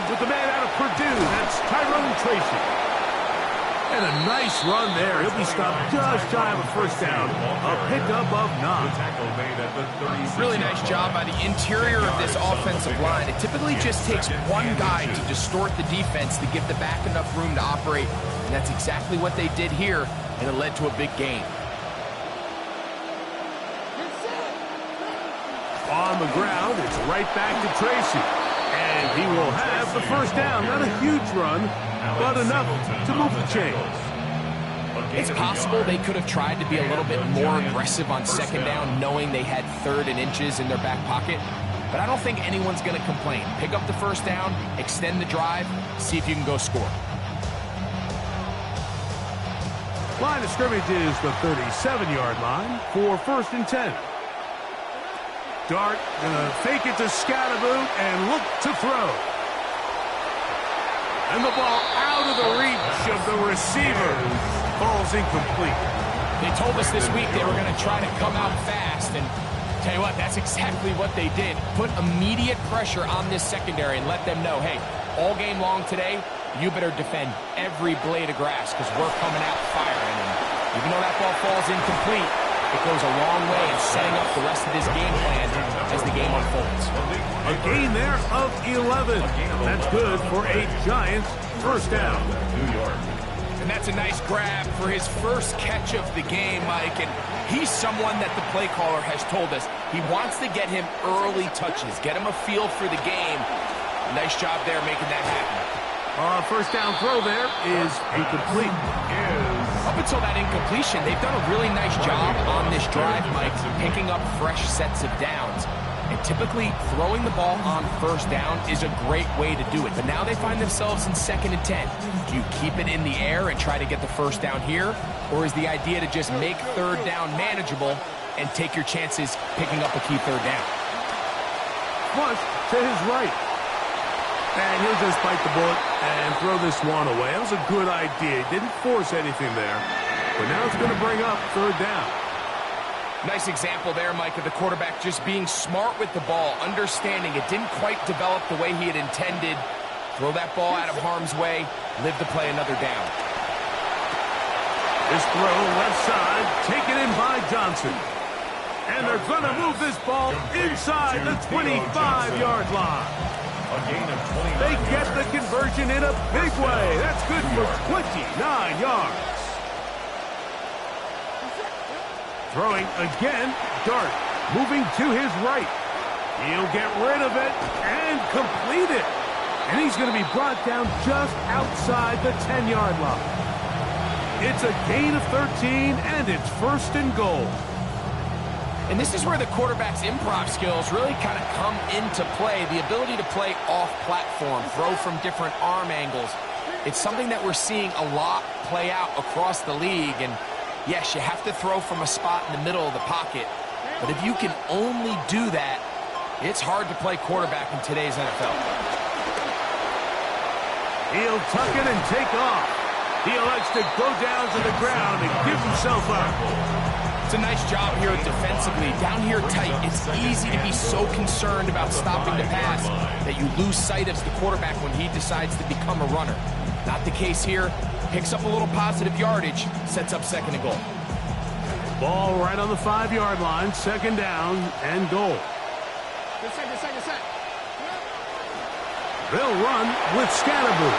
with the man out of Purdue. That's Tyrone Tracy. And a nice run there. He'll be stopped just shy of a first down. A pickup of 9. Really nice job by the interior of this offensive line. It typically just takes one guy to distort the defense to give the back enough room to operate. And that's exactly what they did here, and it led to a big gain. On the ground, it's right back to Tracy. And he will have the first down. Not a huge run, but enough to move the chains. It's possible they could have tried to be a little bit more aggressive on second down, knowing they had 3rd and inches in their back pocket. But I don't think anyone's going to complain. Pick up the first down, extend the drive, see if you can go score. Line of scrimmage is the 37-yard line for 1st and 10. Dart gonna fake it to Scatterboot and look to throw. And the ball out of the reach of the receiver. Ball's incomplete. They told us this week they were going to try to come out fast, and tell you what, that's exactly what they did. Put immediate pressure on this secondary and let them know, hey, all game long today, you better defend every blade of grass because we're coming out firing. And even though that ball falls incomplete, it goes a long way in setting up the rest of this game plan as the game unfolds. A gain there of 11. That's good for a Giants first down. New York. And that's a nice grab for his first catch of the game, Mike. And he's someone that the play caller has told us he wants to get him early touches, get him a feel for the game. Nice job there making that happen. First down throw there is incomplete. Up until that incompletion, they've done a really nice job on this drive, Mike, picking up fresh sets of downs. And typically, throwing the ball on first down is a great way to do it. But now they find themselves in 2nd and 10. Do you keep it in the air and try to get the first down here? Or is the idea to just make 3rd down manageable and take your chances picking up a key 3rd down? Flush to his right. And he'll just bite the bullet and throw this one away. That was a good idea. He didn't force anything there. But now it's going to bring up 3rd down. Nice example there, Mike, of the quarterback just being smart with the ball, understanding it didn't quite develop the way he had intended. Throw that ball out of harm's way, live to play another down. This throw left side, taken in by Johnson. And they're going to move this ball inside the 25-yard line. They get the conversion in a big way. That's good for 29 yards. Throwing again, Dart moving to his right. He'll get rid of it and complete it. And he's going to be brought down just outside the 10-yard line. It's a gain of 13, and it's 1st and goal. And this is where the quarterback's improv skills really kind of come into play. The ability to play off-platform, throw from different arm angles. It's something that we're seeing a lot play out across the league. And yes, you have to throw from a spot in the middle of the pocket. But if you can only do that, it's hard to play quarterback in today's NFL. He'll tuck it and take off. He elects to go down to the ground and give himself up. It's a nice job here defensively. Down here tight, it's easy to be so concerned about stopping the pass that you lose sight of the quarterback when he decides to become a runner. Not the case here. Picks up a little positive yardage, sets up 2nd and goal. Ball right on the 5-yard line, 2nd down and goal. Good set. They'll run with Scatterboot.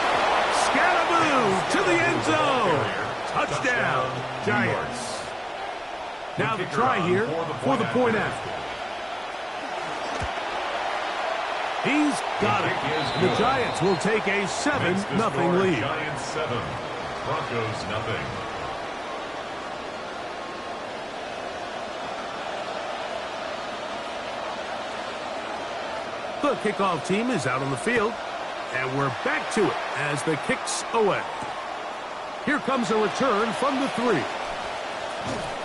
Scatterboot to the end zone. Touchdown, Giants. Now the try here for the point after. He's got it. The Giants will take a 7-0 lead. Giants 7, Broncos 0. The kickoff team is out on the field, and we're back to it as the kick's away. Here comes a return from the 3.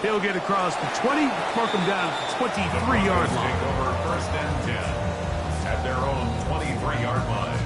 He'll get across the 20, mark him down at the 23-yard line. Take over 1st and 10 at their own 23-yard line.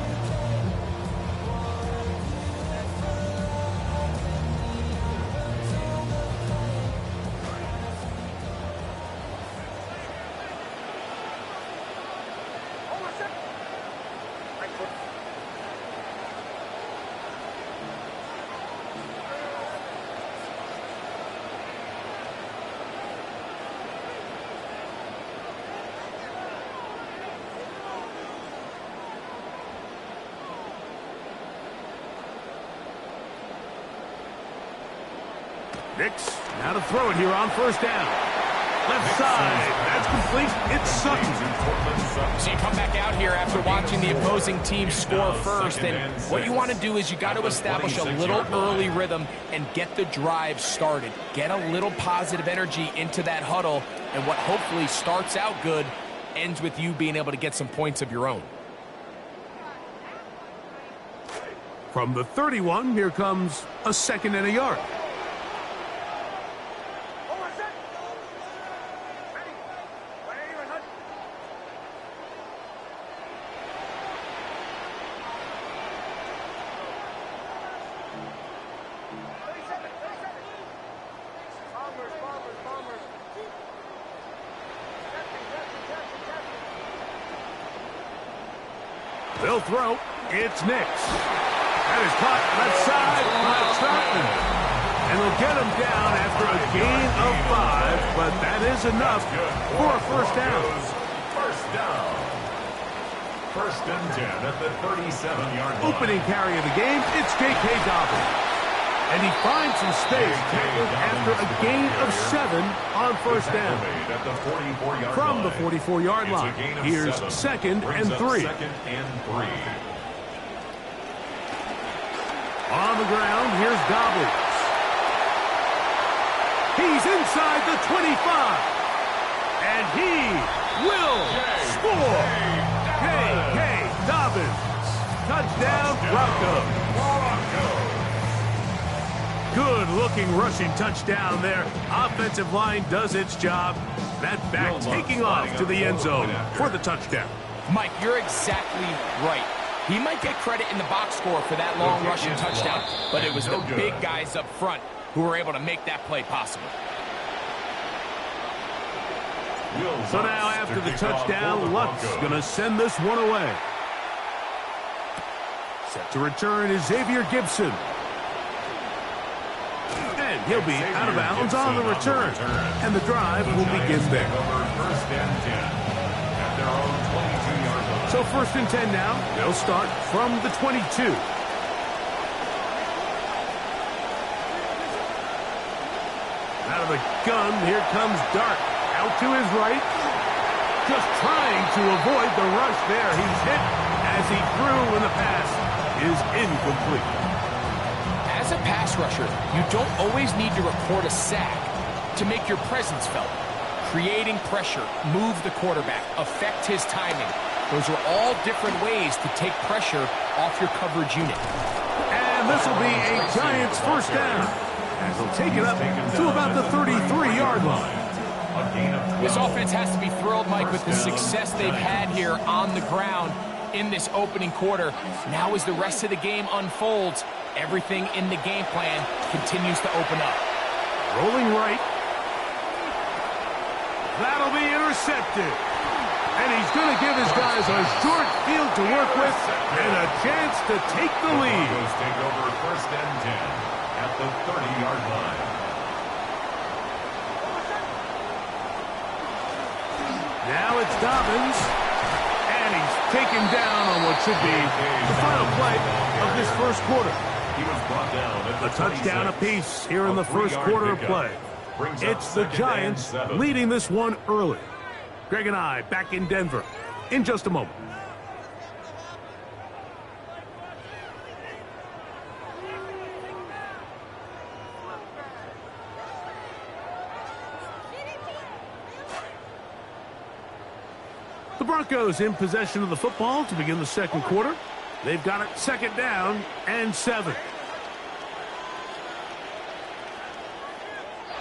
Nix, now to throw it here on first down. Left side, that's complete. It's Sutton. So you come back out here after watching the opposing team score first, and what you want to do is you got to establish a little early rhythm and get the drive started. Get a little positive energy into that huddle, and what hopefully starts out good ends with you being able to get some points of your own. From the 31, here comes a 2nd and a yard. They'll throw. It's Nix. That is caught left side by Troutman. And they'll get him down after a gain of 5, but that is enough for a first down. First down. 1st and 10 at the 37-yard line. Opening carry of the game, it's J.K. Dobbins. And he finds some space after a gain of 7 on first down. From the 44-yard line, here's 2nd and 3. On the ground, here's Dobbins. He's inside the 25. And he will score. J.K. Dobbins. Touchdown, Broncos. Good-looking rushing touchdown there. Offensive line does its job. That back taking off to the end zone for the touchdown. Mike, you're exactly right. He might get credit in the box score for that long rushing touchdown, but it was the big guys up front who were able to make that play possible. So now after the touchdown, Luck's going to send this one away. Set to return is Xavier Gibson. And he'll be out of bounds on the return. And the drive will begin there. So 1st and 10 now. They'll start from the 22. Out of the gun, here comes Dart. Out to his right. Just trying to avoid the rush there. He's hit as he threw, and the pass is incomplete. As a pass rusher, you don't always need to record a sack to make your presence felt. Creating pressure, move the quarterback, affect his timing. Those are all different ways to take pressure off your coverage unit. And this will be a Giants first down, as they'll take it up to about the 33-yard line. This offense has to be thrilled, Mike, with the success they've had here on the ground in this opening quarter. Now as the rest of the game unfolds, everything in the game plan continues to open up. Rolling right. That'll be intercepted. And he's going to give his guys a short field to work with and a chance to take the lead. Take over 1st and 10 at the 30-yard line. Now it's Dobbins. And he's taken down on what should be the final play of this first quarter. He was brought down at A touchdown apiece here in the first quarter of play. It's the Giants leading this one early. Greg and I back in Denver in just a moment. The Broncos in possession of the football to begin the second quarter. They've got it 2nd down and 7.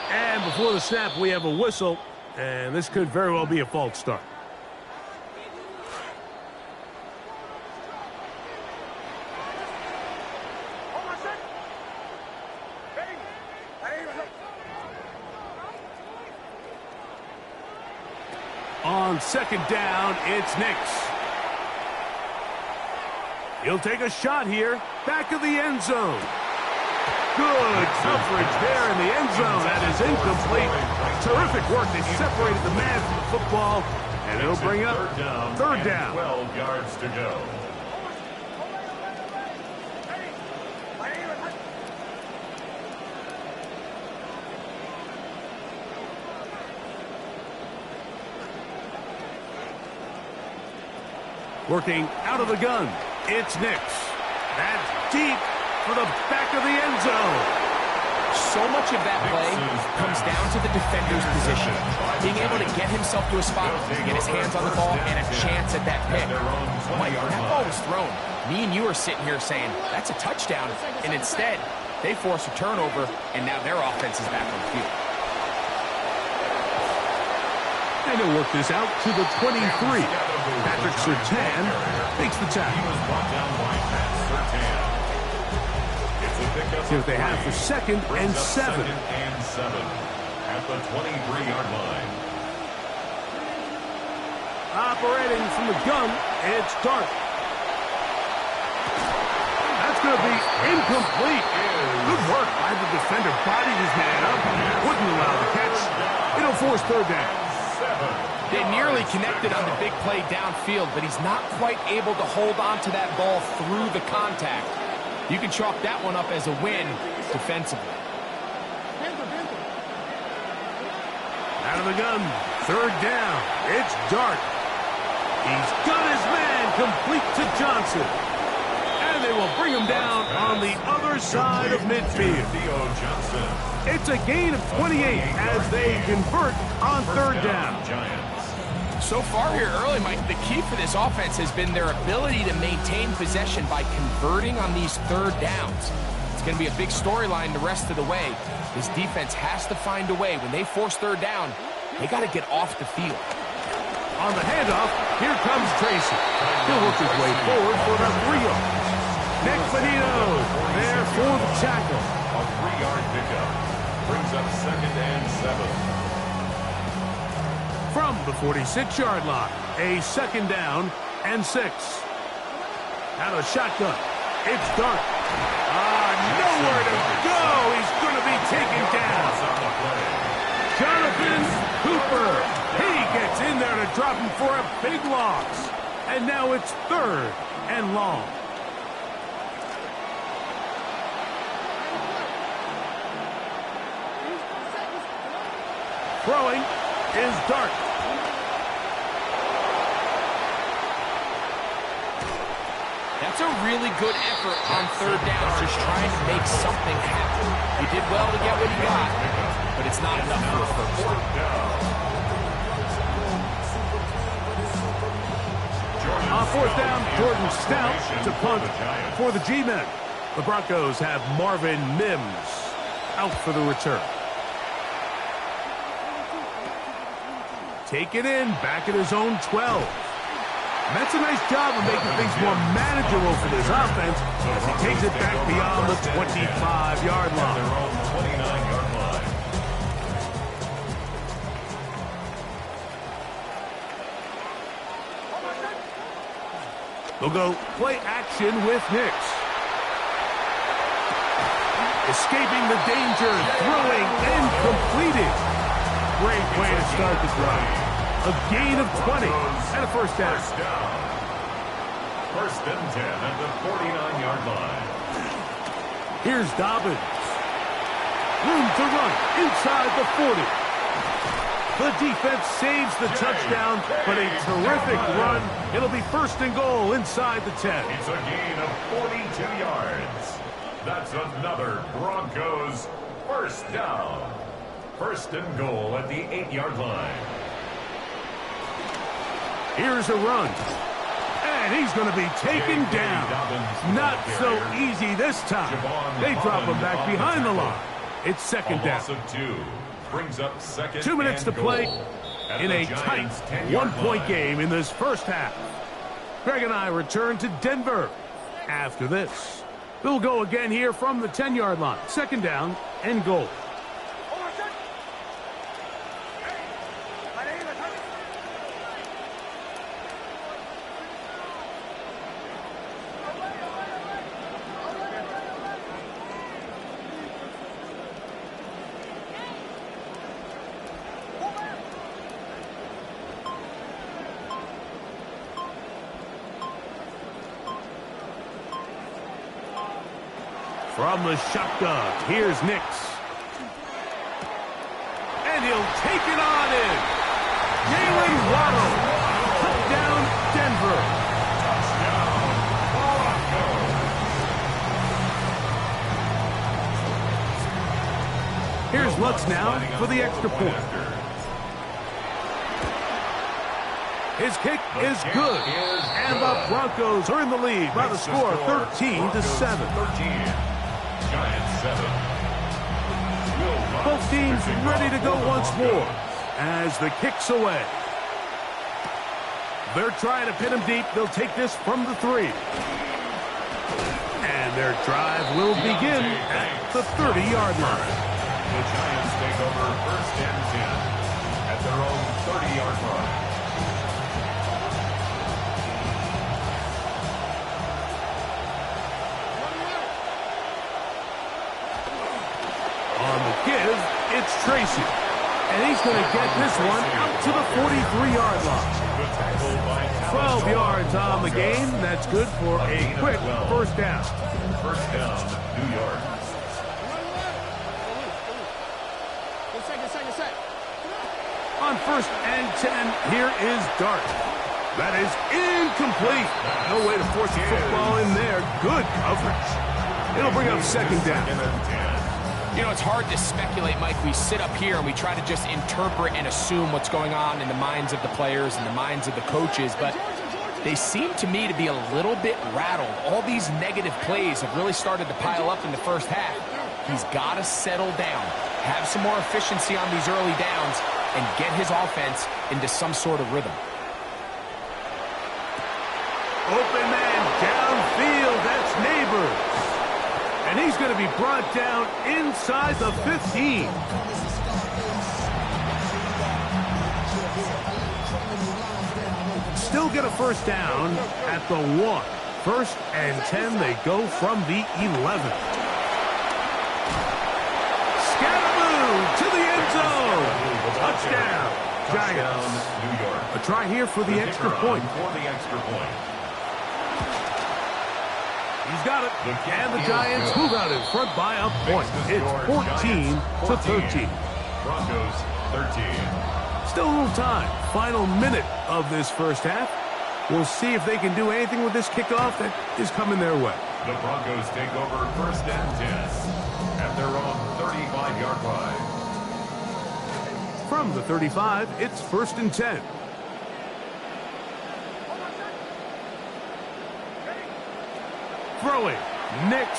And before the snap, we have a whistle, and this could very well be a false start. On 2nd down, it's Nix. He'll take a shot here, back of the end zone. Good coverage there in the end zone. That is incomplete. Terrific work. They separated the man from the football, and it'll bring up third down. 12 yards to go. Working out of the gun, it's Nix. That's deep for the back of the end zone. So much of that play comes down to the defender's position. Being able to get himself to a spot, get his hands on the ball, and a chance at that pick. Mike, when that ball was thrown, me and you are sitting here saying, that's a touchdown. And instead, they force a turnover, and now their offense is back on the field. And he'll work this out to the 23. Patrick Surtain makes the tackle. See what they have for 2nd and 7. At the 23-yard line. Operating from the gun, it's Dart. That's going to be incomplete. Good work by the defender. Bodied his man up. Wouldn't allow the catch. It'll force 3rd down. They nearly connected on the big play downfield, but he's not quite able to hold on to that ball through the contact. You can chalk that one up as a win defensively. Out of the gun, 3rd down. It's Dart. He's got his man complete to Johnson. And they will bring him down on the other side of midfield. It's a gain of 28 as they convert on 3rd down. So far here early, Mike, the key for this offense has been their ability to maintain possession by converting on these 3rd downs. It's going to be a big storyline the rest of the way. This defense has to find a way. When they force 3rd down, they got to get off the field. On the handoff, here comes Tracy. He'll work his way forward for about 3 yards. Nick Benito there for the tackle. A 3-yard pickup brings up 2nd and 7. From the 46-yard line, a 2nd down and 6. Out of shotgun, it's Dart. Nowhere to go. He's going to be taken down. Jonathan Cooper. He gets in there to drop him for a big loss. And now it's 3rd and long. Throwing is Dart. That's a really good effort on 3rd down, just trying to make something happen. He did well to get what he got, but it's not enough for a 1st down. On 4th down, Jordan Stout to punt for the G-Men. The Broncos have Marvin Mims out for the return. Take it in, back at his own 12. That's a nice job of making things more manageable for this offense as he takes it back beyond the 25-yard line. They'll go play action with Nix. Escaping the danger, throwing, and completing. Great way to start the drive. A gain of 20 and a 1st down. 1st and 10 at the 49-yard line. Here's Dobbins. Room to run inside the 40. The defense saves the touchdown, but a terrific run. It'll be 1st and goal inside the 10. It's a gain of 42 yards. That's another Broncos 1st down. 1st and goal at the 8-yard line. Here's a run. And he's going to be taken down. Not so easy this time. They drop him back behind the line. It's 2nd down. 2 brings up 2nd 2 minutes to play in a tight 1-point game in this 1st half. Greg and I return to Denver after this. We'll go again here from the 10-yard line. 2nd down and goal. From the shotgun, here's Nix. And he'll take it on in. Jalen Waddle. Touchdown, Denver. looks now for the extra point. His kick is good, and the Broncos are in the lead by the score of 13-7. Giants 7. Both teams ready to go once more as the kick's away. They're trying to pin him deep. They'll take this from the 3. And their drive will begin at the 30-yard line. The Giants take over 1st and 10 at their own 30-yard line. On the give, it's Tracy. And he's going to get this one out to the 43-yard line. 12 yards on the game. That's good for a quick first down. First down, New York. Second. On 1st and 10, here is Dart. That is incomplete. No way to force the football in there. Good coverage. It'll bring up 2nd down. You know, it's hard to speculate, Mike. We sit up here and we try to just interpret and assume what's going on in the minds of the players and the minds of the coaches, but they seem to me to be a little bit rattled. All these negative plays have really started to pile up in the first half. He's got to settle down, have some more efficiency on these early downs, and get his offense into some sort of rhythm. Open man downfield. That's Neighbors. And he's going to be brought down inside the 15. Still get a first down at the 1. 1st and 10, they go from the 11. Scaramouche to the end zone. Touchdown, Giants. New York. A try here for the extra point. For the extra point. He's got it. And the Giants move out in front by a point. It's 14-13. Broncos 13. Still a little time. Final minute of this first half. We'll see if they can do anything with this kickoff that is coming their way. The Broncos take over 1st and 10 at their own 35-yard line. From the 35, it's 1st and 10. Throwing. Nix.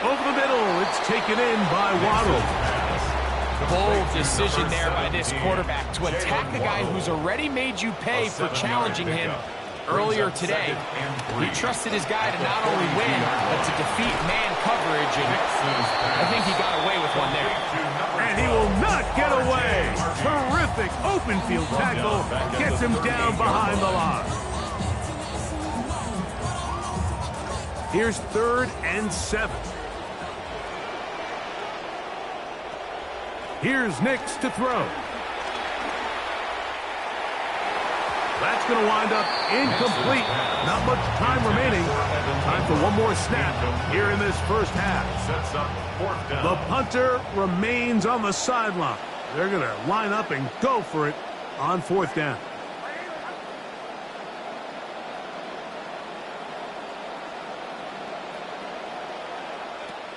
Over the middle. It's taken in by Waddle. Bold decision there by this quarterback to attack a guy who's already made you pay for challenging him earlier today. He trusted his guy to not only win, but to defeat man coverage, and I think he got away with one there. And he will not get away. Terrific open field tackle. Gets him down behind the line. Here's 3rd and 7. Here's Nix to throw. That's going to wind up incomplete. Not much time remaining. Time for one more snap here in this first half. The punter remains on the sideline. They're going to line up and go for it on 4th down.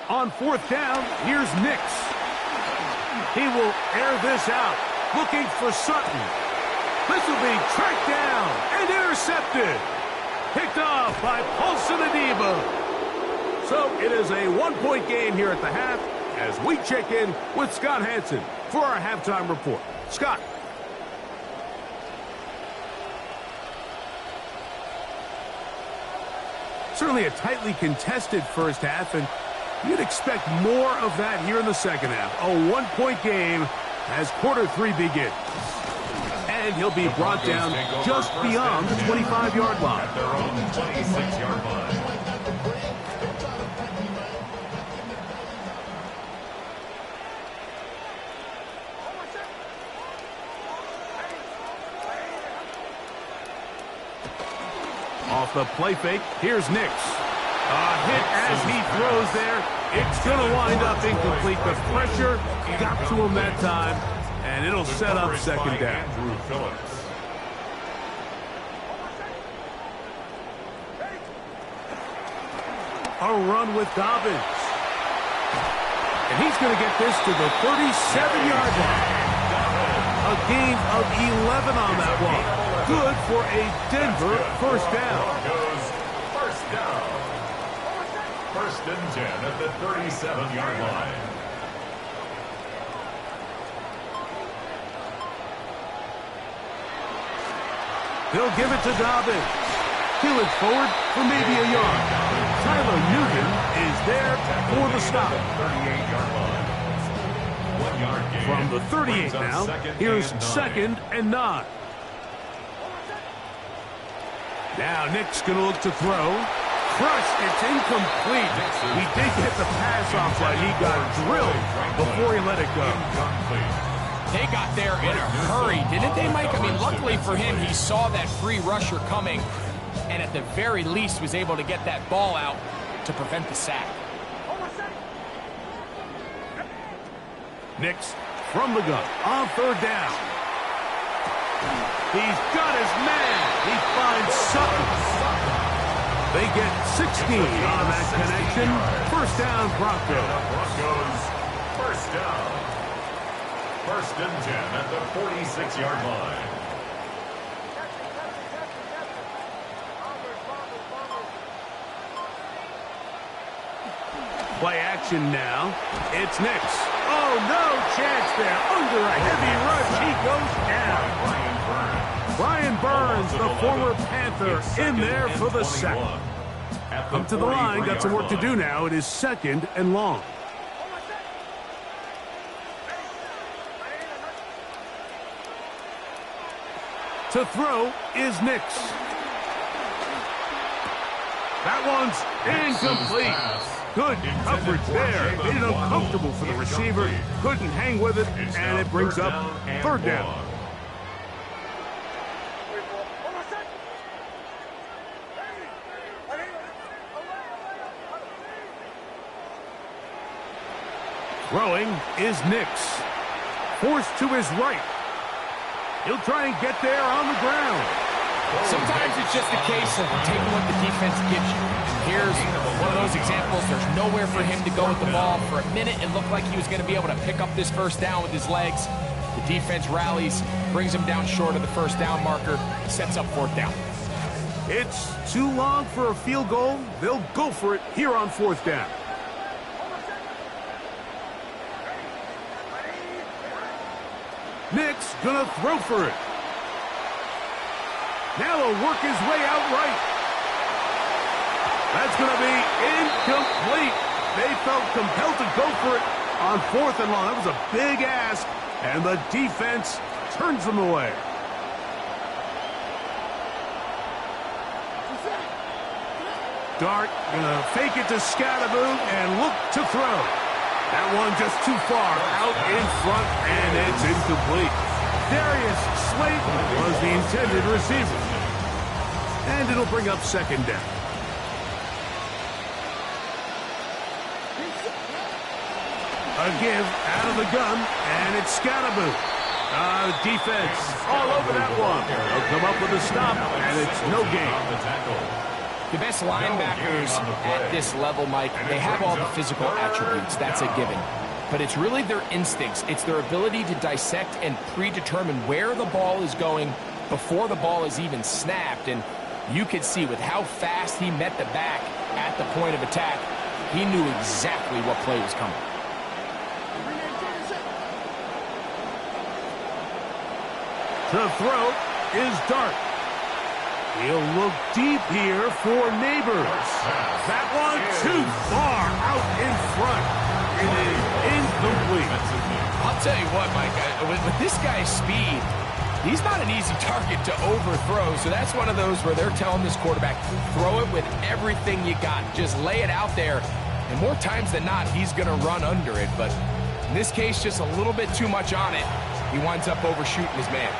On 4th down, here's Nix. He will air this out, looking for Sutton. This will be tracked down and intercepted. Picked off by Paulson Adebo. So it is a 1-point game here at the half as we check in with Scott Hansen for our halftime report. Scott. Certainly a tightly contested first half, and you'd expect more of that here in the second half. A 1-point game as quarter 3 begins. And he'll be brought down just beyond the 25-yard line. At their own 26-yard line. Off the play fake, here's Nix. A hit as he throws there. It's going to wind up incomplete. The pressure got to him that time, and it'll set up 2nd down. A run with Dobbins. And he's going to get this to the 37-yard line. A gain of 11 on that one. Good for a Denver first down. First down. First and 10 at the 37-yard line. He'll give it to Dobbins. Peel it forward for maybe a yard. Tyler Newton is there for the stop. 38-yard line. 1 yard gain. From the 38 now, here's second and 9. Now Nick's going to look to throw. Crushed, it's incomplete. He did get the pass off, but he got drilled before he let it go. They got there in a hurry, didn't they, Mike? I mean, luckily for him, he saw that free rusher coming, and at the very least was able to get that ball out to prevent the sack. Nix from the gun on third down. He's got his man. He finds Sutton. They get 16 on that connection. First down, Broncos. First down. First and 10 at the 46-yard line. Play action now. It's Nix. Oh, no chance there. Under a heavy rush, he goes down. Brian Burns, the former Panther, in there for the sack. Up to the line, got some work to do now. It is second and long. To throw is Nix. That one's incomplete. Good coverage there. Made it uncomfortable for the receiver. Couldn't hang with it, and it brings up third down. Throwing is Nix. Forced to his right. He'll try and get there on the ground. Sometimes it's just a case of taking what the defense gives you. Here's one of those examples. There's nowhere for him to go with the ball. For a minute, it looked like he was going to be able to pick up this first down with his legs. The defense rallies, brings him down short of the first down marker, sets up fourth down. It's too long for a field goal. They'll go for it here on fourth down. Nick's gonna throw for it. Now he'll work his way out right. That's gonna be incomplete. They felt compelled to go for it on fourth and long. That was a big ask, and the defense turns them away. Dart gonna fake it to Scatterboot and look to throw. That one just too far out in front, and it's incomplete. Darius Slayton was the intended receiver. And it'll bring up second down. A give out of the gun, and it's Scatterboot. Defense all over that one. They'll come up with a stop, and it's no gain. The best linebackers at this level, Mike, they have all the physical attributes. That's a given. But it's really their instincts. It's their ability to dissect and predetermine where the ball is going before the ball is even snapped. And you could see with how fast he met the back at the point of attack, he knew exactly what play was coming. To throw is Dart. He'll look deep here for Neighbors. That one too far out in front. It is incomplete. I'll tell you what, Mike, with this guy's speed, he's not an easy target to overthrow. So that's one of those where they're telling this quarterback, throw it with everything you got. Just lay it out there. And more times than not, he's going to run under it. But in this case, just a little bit too much on it. He winds up overshooting his man.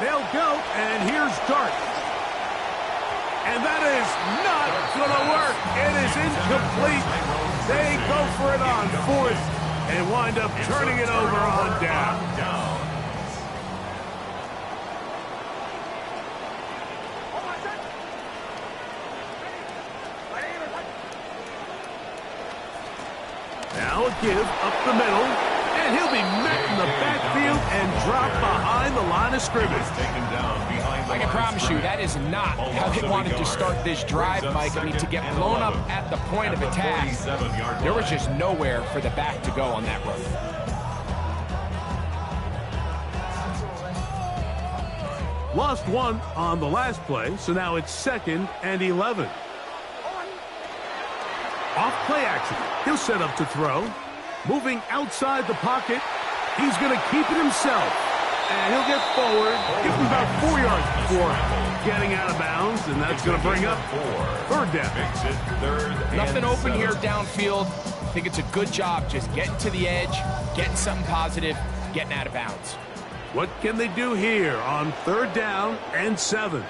They'll go, and here's Dart. And that is not going to work. It is incomplete. They go for it on fourth and wind up turning it over on down. They'll give up the middle, and he'll be met in the backfield and dropped behind the line of scrimmage. I can promise you that is not how they wanted to start this drive, Mike. I mean, to get blown up at the point of attack, there was just nowhere for the back to go on that run. Lost one on the last play, so now it's 2nd and 11. Off play action. He'll set up to throw. Moving outside the pocket. He's going to keep it himself. And he'll get forward. Give him about 4 yards before getting out of bounds, and that's going to bring up 3rd down. Nothing open here downfield. I think it's a good job just getting to the edge, getting something positive, getting out of bounds. What can they do here on 3rd down and 7?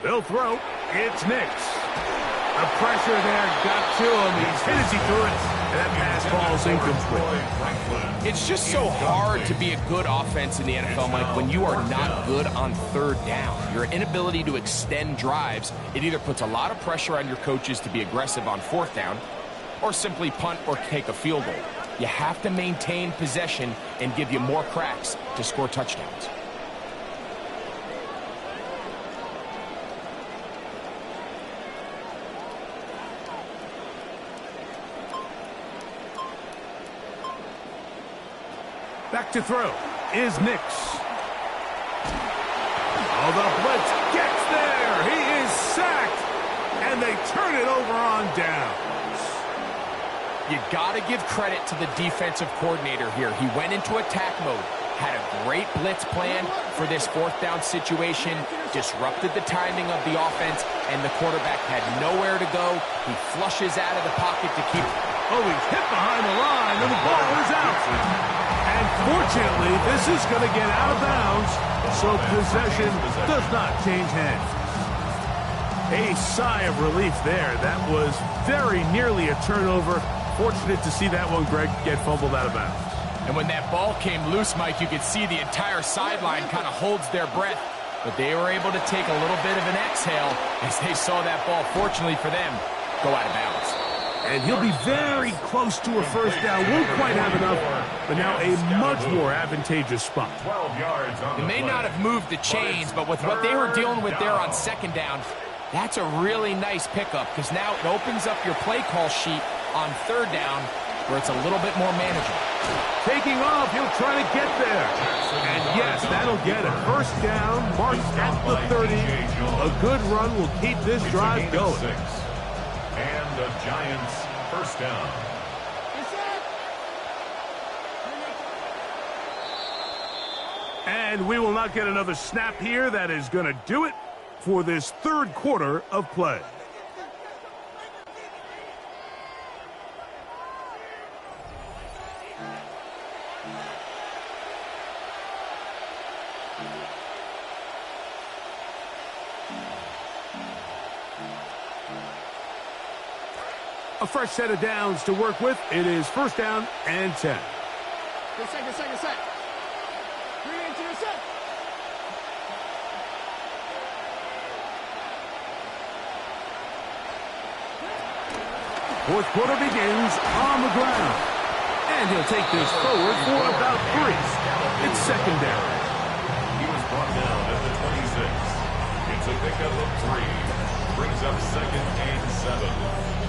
They'll throw. It's Nix. The pressure there got to him. He's hit as he threw it. And that pass ball's incomplete. It's just so hard to be a good offense in the NFL, Mike, when you are not good on 3rd down. Your inability to extend drives, it either puts a lot of pressure on your coaches to be aggressive on 4th down or simply punt or take a field goal. You have to maintain possession and give you more cracks to score touchdowns. Back to throw is Nix. Oh, the blitz gets there. He is sacked. And they turn it over on downs. You got to give credit to the defensive coordinator here. He went into attack mode, had a great blitz plan for this 4th down situation, disrupted the timing of the offense, and the quarterback had nowhere to go. He flushes out of the pocket to keep... Oh, he's hit behind the line, and the ball is out. And fortunately, this is going to get out of bounds, so possession does not change hands. A sigh of relief there. That was very nearly a turnover. Fortunate to see that one, Greg, get fumbled out of bounds. And when that ball came loose, Mike, you could see the entire sideline kind of holds their breath. But they were able to take a little bit of an exhale as they saw that ball, fortunately for them, go out of bounds. And he'll be very close to a 1st down. Won't quite have enough, but now a much more advantageous spot. 12 yards on They may not have moved the chains, but with what they were dealing with there on 2nd down, that's a really nice pickup because now it opens up your play call sheet on 3rd down where it's a little bit more manageable. Taking off, he'll try to get there. And yes, that'll get it. 1st down, marked at the 30. A good run will keep this drive going. And the Giants' 1st down. And we will not get another snap here. That is going to do it for this 3rd quarter of play. A fresh set of downs to work with. It is 1st down and 10. Good set. 3 into the set. Fourth quarter begins on the ground. And he'll take this forward for about 3. It's 2nd down. He was brought down at the 26. It's a pickup of 3. Brings up 2nd and 7.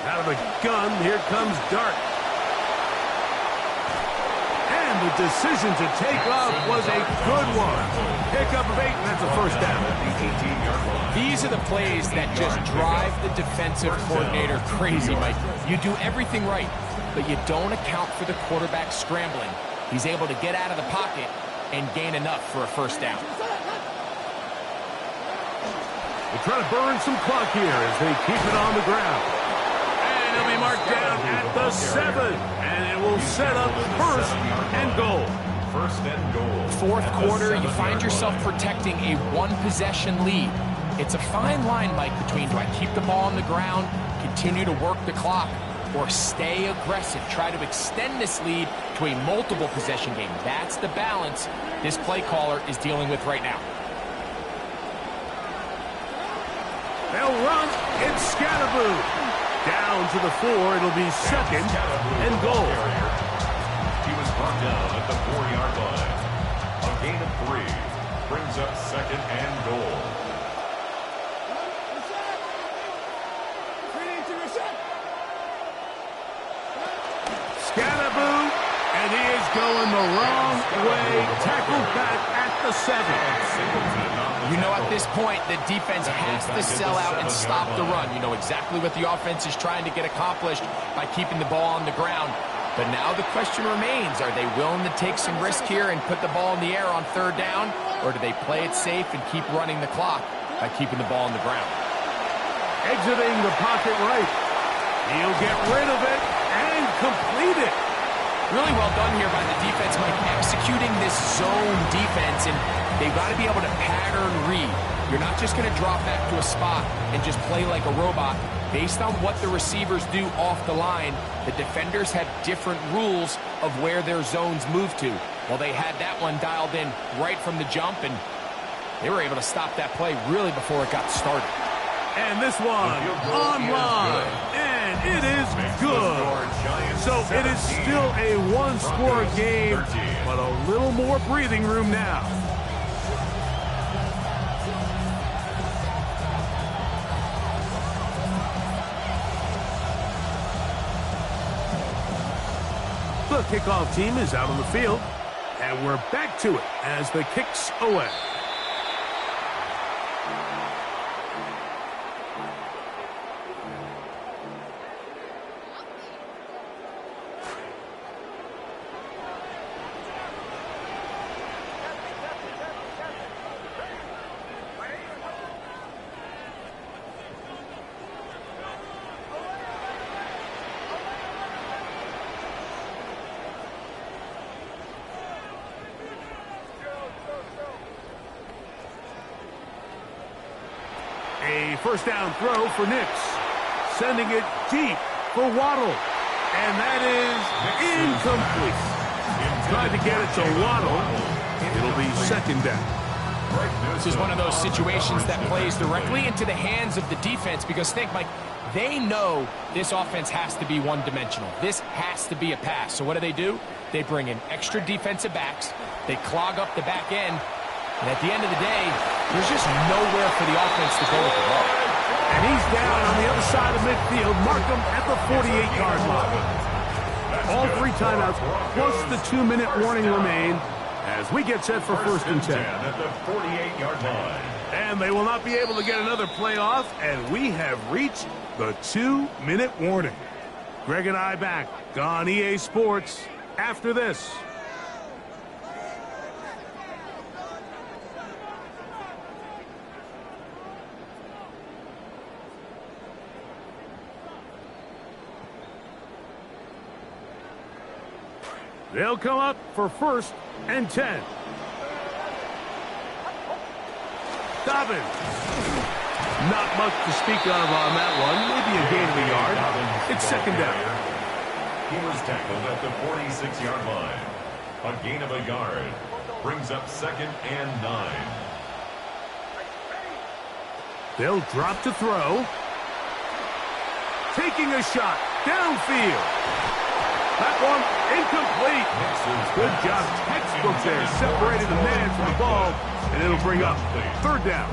Out of the gun, here comes Dart. And the decision to take off was a good one. Pickup of 8, and that's a 1st down. These are the plays that just drive the defensive coordinator crazy, Mike. You do everything right, but you don't account for the quarterback scrambling. He's able to get out of the pocket and gain enough for a 1st down. They try to burn some clock here as they keep it on the ground. And he'll be marked down at the 7, and it will set up first and goal. First and goal. Fourth quarter, you find yourself protecting a one-possession lead. It's a fine line, Mike, between do I keep the ball on the ground, continue to work the clock, or stay aggressive, try to extend this lead to a multiple possession game. That's the balance this play caller is dealing with right now. They'll run. It's Scatterboo. Down to the 4. It'll be second and goal. He was brought down at the 4-yard line. A gain of 3 brings up second and goal. Scatterboo, and he is going the wrong way. Tackled back at the 7. You know at this point, the defense has to sell out and stop the run. You know exactly what the offense is trying to get accomplished by keeping the ball on the ground. But now the question remains, are they willing to take some risk here and put the ball in the air on 3rd down? Or do they play it safe and keep running the clock by keeping the ball on the ground? Exiting the pocket right. He'll get rid of it and complete it. Really well done here by the defense, Mike, executing this zone defense, and they've got to be able to pattern read. You're not just going to drop back to a spot and just play like a robot. Based on what the receivers do off the line, the defenders have different rules of where their zones move to. Well, they had that one dialed in right from the jump, and they were able to stop that play really before it got started. And this one online, and it is good. So it is still a one-score game, but a little more breathing room now. The kickoff team is out on the field, and we're back to it as the kick's away. A first down throw for Nix. Sending it deep for Waddle. And that is incomplete. Tried to get it to Waddle. It'll be second down. This is one of those situations that plays directly into the hands of the defense because think, Mike, they know this offense has to be one-dimensional. This has to be a pass. So what do? They bring in extra defensive backs. They clog up the back end. And at the end of the day, there's just nowhere for the offense to go with the ball. And he's down on the other side of midfield. Mark him at the 48-yard line. All 3 timeouts plus the 2-minute warning remain as we get set for first and 10. At the 48-yard line. And they will not be able to get another play off, and we have reached the 2-minute warning. Greg and I back on EA Sports after this. They'll come up for first and 10. Dobbins. Not much to speak of on that one. Maybe a gain of a yard. It's second down. He was tackled at the 46-yard line. A gain of a yard brings up second and 9. They'll drop to throw. Taking a shot downfield. That one incomplete. Good job. Textbook there. Separated the man from the ball, and it'll bring up third down.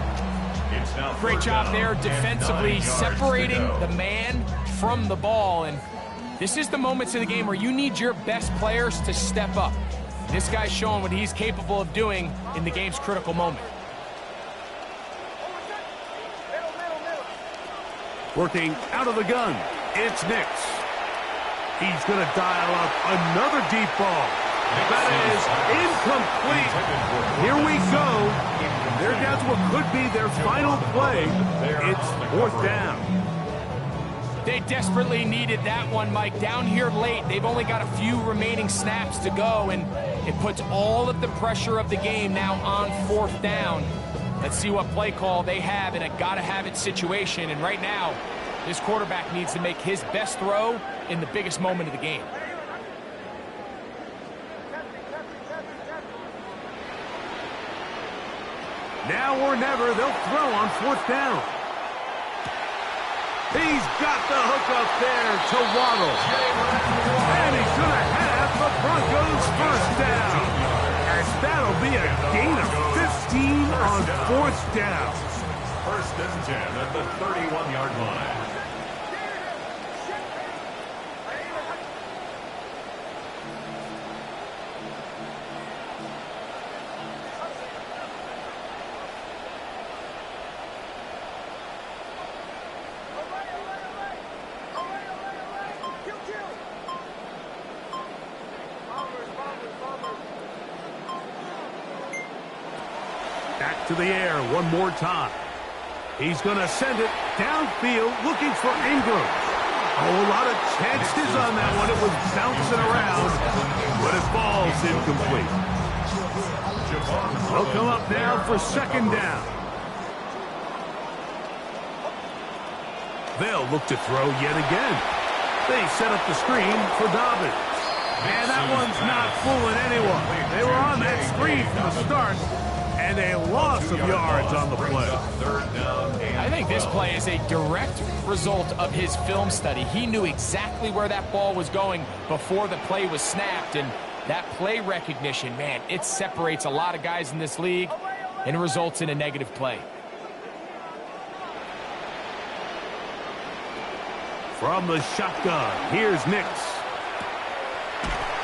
Great job there defensively, separating the man from the ball. And this is the moments in the game where you need your best players to step up. This guy's showing what he's capable of doing in the game's critical moment. Working out of the gun, it's Nix. He's going to dial up another deep ball. That is incomplete. Here we go. They're down to what could be their final play. It's fourth down. They desperately needed that one, Mike. Down here late, they've only got a few remaining snaps to go, and it puts all of the pressure of the game now on 4th down. Let's see what play call they have in a gotta-have-it situation, and right now, this quarterback needs to make his best throw in the biggest moment of the game. Now or never, they'll throw on 4th down. He's got the hook up there to Waddle. And he's going to have the Broncos 1st down. As that'll be a gain of 15 on 4th down. 1st and 10 at the 31-yard line. Back to the air one more time. He's going to send it downfield looking for Ingram. Oh, a lot of chances on that one. It was bouncing around, but it falls incomplete. They'll come up now for 2nd down. They'll look to throw yet again. They set up the screen for Dobbins. And that one's not fooling anyone. They were on that screen from the start. And a loss of yards on the play. I think this play is a direct result of his film study. He knew exactly where that ball was going before the play was snapped. And that play recognition, man, it separates a lot of guys in this league and results in a negative play. From the shotgun, here's Nix.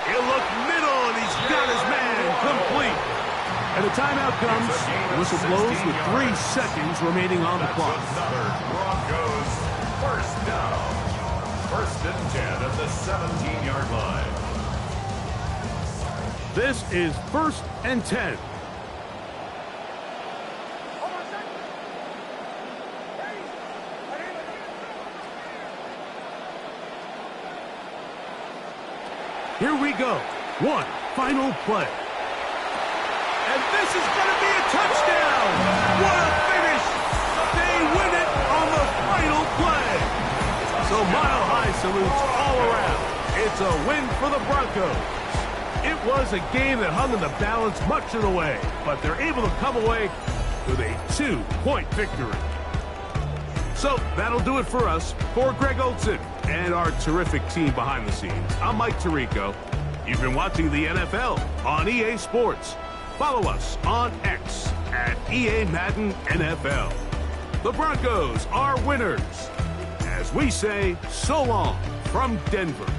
He'll look middle, and he's got his man complete. And the timeout comes. The whistle blows with 3 seconds remaining on the clock. Another Broncos 1st down. 1st and 10 at the 17-yard line. This is 1st and 10. Here we go. One final play. And this is going to be a touchdown. What a finish. They win it on the final play. So mile-high salutes all around. It's a win for the Broncos. It was a game that hung in the balance much of the way, but they're able to come away with a 2-point victory. So that'll do it for us. For Greg Olson and our terrific team behind the scenes, I'm Mike Tirico. You've been watching the NFL on EA Sports. Follow us on X at EA Madden NFL. The Broncos are winners. As we say, so long from Denver.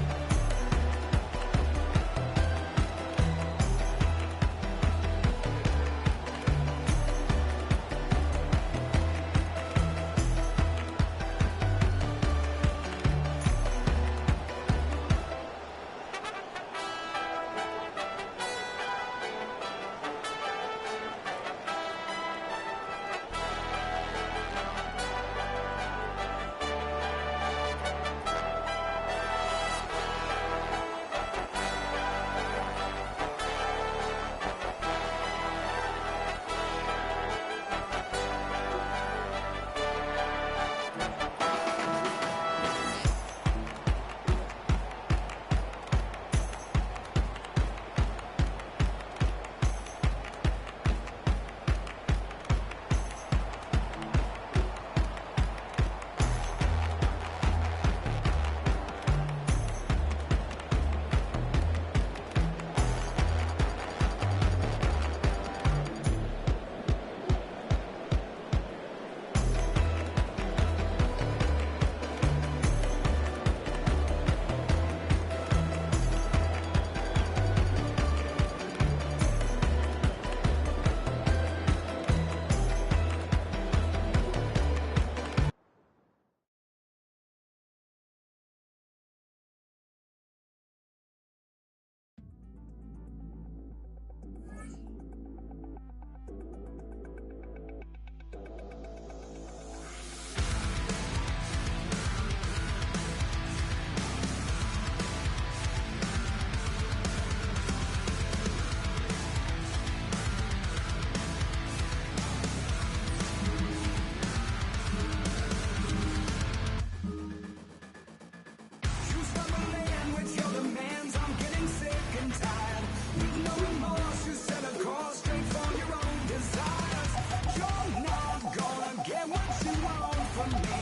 no remorse, you set a course straight for your own desires. You're not gonna get what you want from me.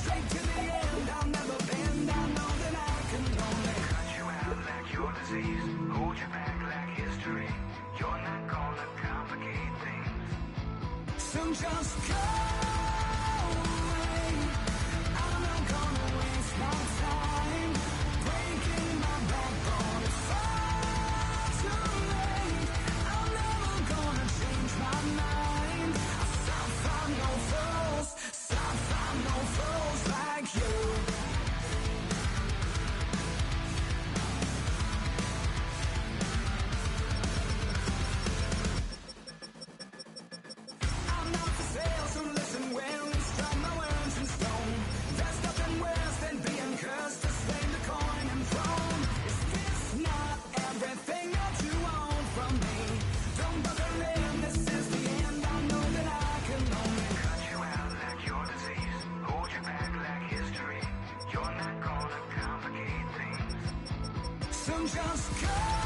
Straight to the end, I'll never bend. I know that I can only cut you out like your disease, hold you back like history. You're not gonna complicate things, so just go away. I'm not gonna waste my time breaking my backbone. It's far too late. I'm never gonna change my mind. I'll find no fools, I'll find no fools like you. I'm not for sale, so listen well and strike my words in stone. There's nothing worse than being cursed, to slay the coin and throne. Is this not everything that you want from me? Don't bother in, this is the end. I know that I can only cut you out like your disease, hold you back like history. You're not gonna complicate things, so just go